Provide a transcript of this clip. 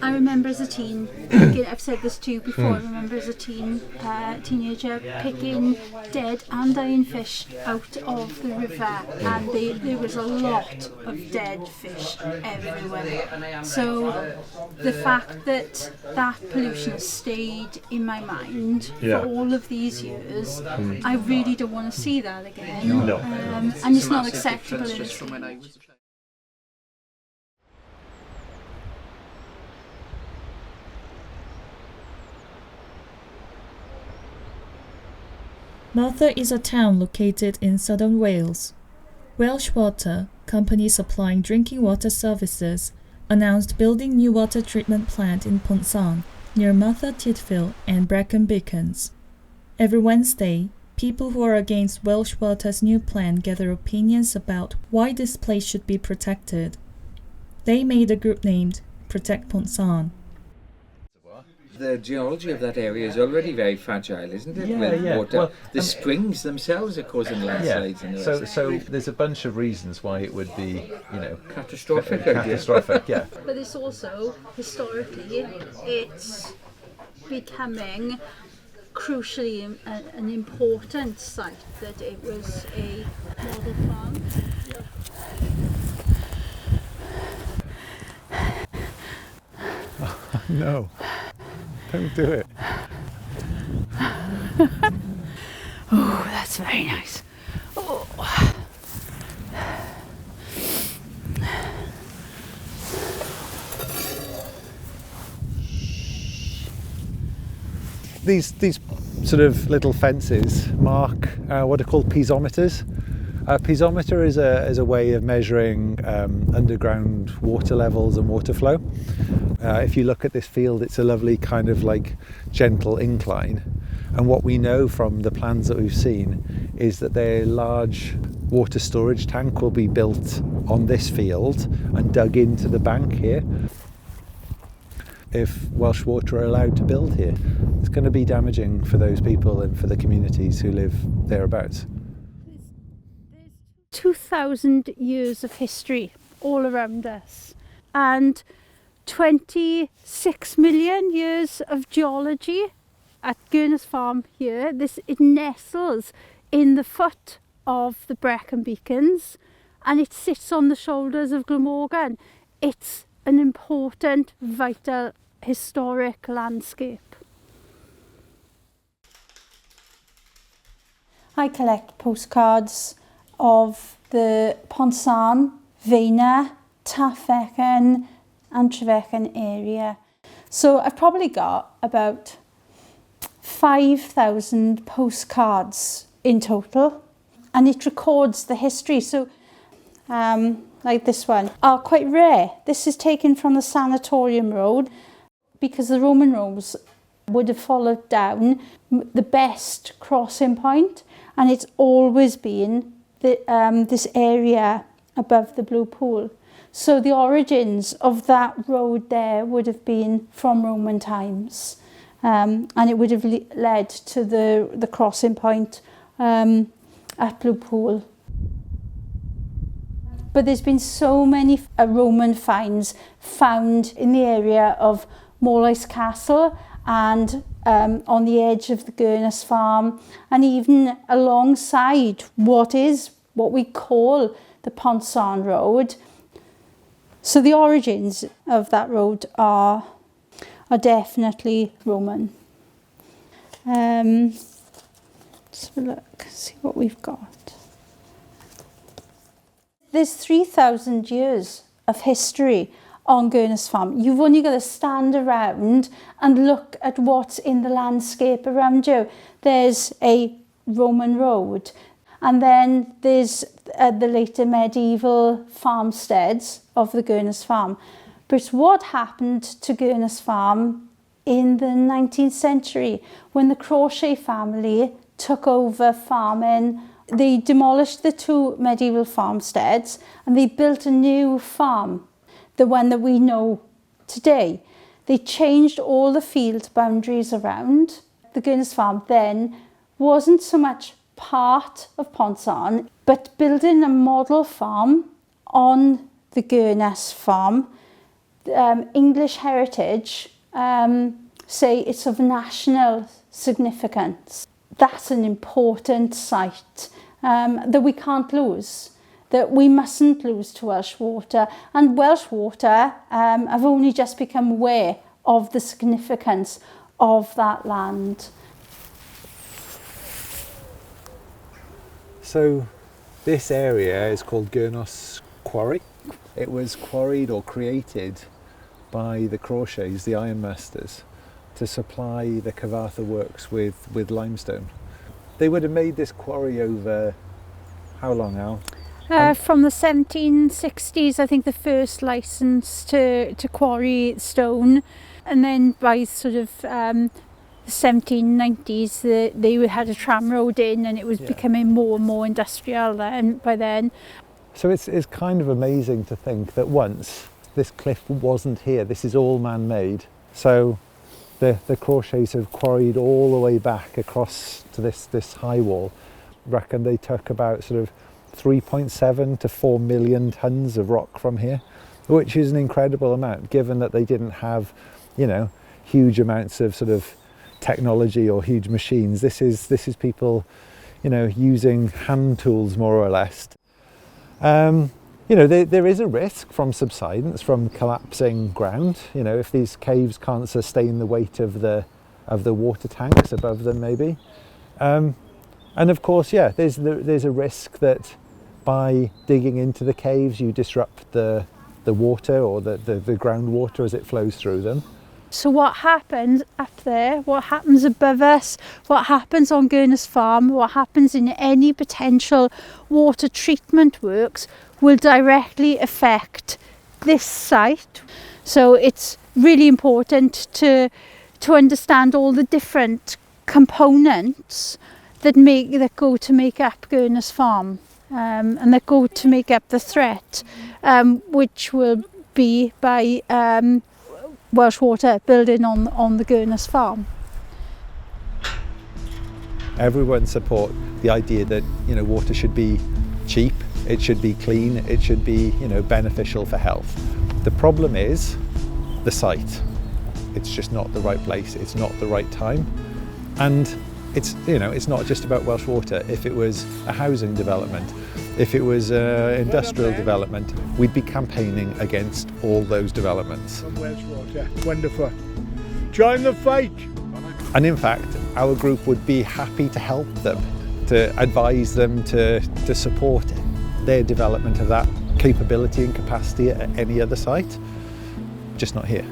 I remember as a teen, I've said this to you before, I remember as a teenager picking dead and dying fish out of the river, and there was a lot of dead fish everywhere. So the fact that pollution has stayed in my mind for all of these years, I really don't want to see that again. No. And it's not acceptable in this age. Merthyr is a town located in southern Wales. Welsh Water, company supplying drinking water services, announced building new water treatment plant in Pontsarn, near Merthyr Tydfil and Brecon Beacons. Every Wednesday, people who are against Welsh Water's new plan gather opinions about why this place should be protected. They made a group named Protect Pontsarn. The geology of that area is already very fragile, isn't it? With water. Well, the springs themselves are causing landslides. And the rest. So there's a bunch of reasons why it would be, catastrophic. Yeah. But it's also, historically, it's becoming crucially an important site, that it was a model farm. No. Don't do it. Oh, that's very nice. Oh. These sort of little fences mark what are called piezometers. A piezometer is a way of measuring underground water levels and water flow. If you look at this field, it's a lovely kind of like gentle incline. And what we know from the plans that we've seen is that their large water storage tank will be built on this field and dug into the bank here. If Welsh Water are allowed to build here, it's going to be damaging for those people and for the communities who live thereabouts. 2,000 years of history all around us, and 26 million years of geology at Gurnus Farm here. It nestles in the foot of the Brecon Beacons, and it sits on the shoulders of Glamorgan. It's an important, vital, historic landscape. I collect postcards of the Pontsarn, Faenna, Taffechan and Trefechan area. So I've probably got about 5,000 postcards in total, and it records the history. So like this one are quite rare. This is taken from the Sanatorium Road, because the Roman roads would have followed down the best crossing point, and it's always been this area above the Blue Pool. So the origins of that road there would have been from Roman times, and it would have led to the crossing point at Blue Pool. But there's been so many Roman finds found in the area of Morlais Castle and on the edge of the Gurnus Farm, and even alongside what we call the Pontsarn Road. So the origins of that road are definitely Roman. Let's have a look, see what we've got. There's 3,000 years of history on Gurnus Farm. You've only got to stand around and look at what's in the landscape around you. There's a Roman road, and then there's the later medieval farmsteads of the Gurnus Farm. But what happened to Gurnus Farm in the 19th century when the Crochet family took over farming? They demolished the two medieval farmsteads and they built a new farm, the one that we know today. They changed all the field boundaries around. The Gurnus Farm then wasn't so much part of Pontsarn, but building a model farm on the Gurnus Farm, English heritage say it's of national significance. That's an important site that we can't lose, that we mustn't lose to Welsh Water. And Welsh Water have only just become aware of the significance of that land. So this area is called Gurnos Quarry. It was quarried or created by the Crawshays, the ironmasters, to supply the Cyfarthfa works with limestone. They would have made this quarry over how long, Al? From the 1760s, I think the first licence to quarry stone, and then by sort of 1790s they had a tram road in, and it was becoming more and more industrial by then. So it's kind of amazing to think that once this cliff wasn't here. This is all man-made. So the Crawshays have quarried all the way back across to this high wall. Reckon they took about sort of 3.7 to 4 million tons of rock from here, which is an incredible amount given that they didn't have, huge amounts of sort of technology or huge machines. This is people, using hand tools more or less. There is a risk from subsidence, from collapsing ground. If these caves can't sustain the weight of the water tanks above them, maybe. And of course, there's a risk that by digging into the caves, you disrupt the water or the groundwater as it flows through them. So what happens up there, what happens above us, what happens on Gurnos Farm, what happens in any potential water treatment works will directly affect this site. So it's really important to understand all the different components that go to make up Gurnos Farm, and that go to make up the threat, which will be by Welsh Water building on the Gurnos Farm. Everyone support the idea that water should be cheap, it should be clean, it should be beneficial for health. The problem is the site. It's just not the right place. It's not the right time, and it's not just about Welsh Water. If it was a housing development, if it was industrial development, we'd be campaigning against all those developments. Welsh Water, wonderful. Join the fight. And in fact, our group would be happy to help them, to advise them, to support their development of that capability and capacity at any other site, just not here.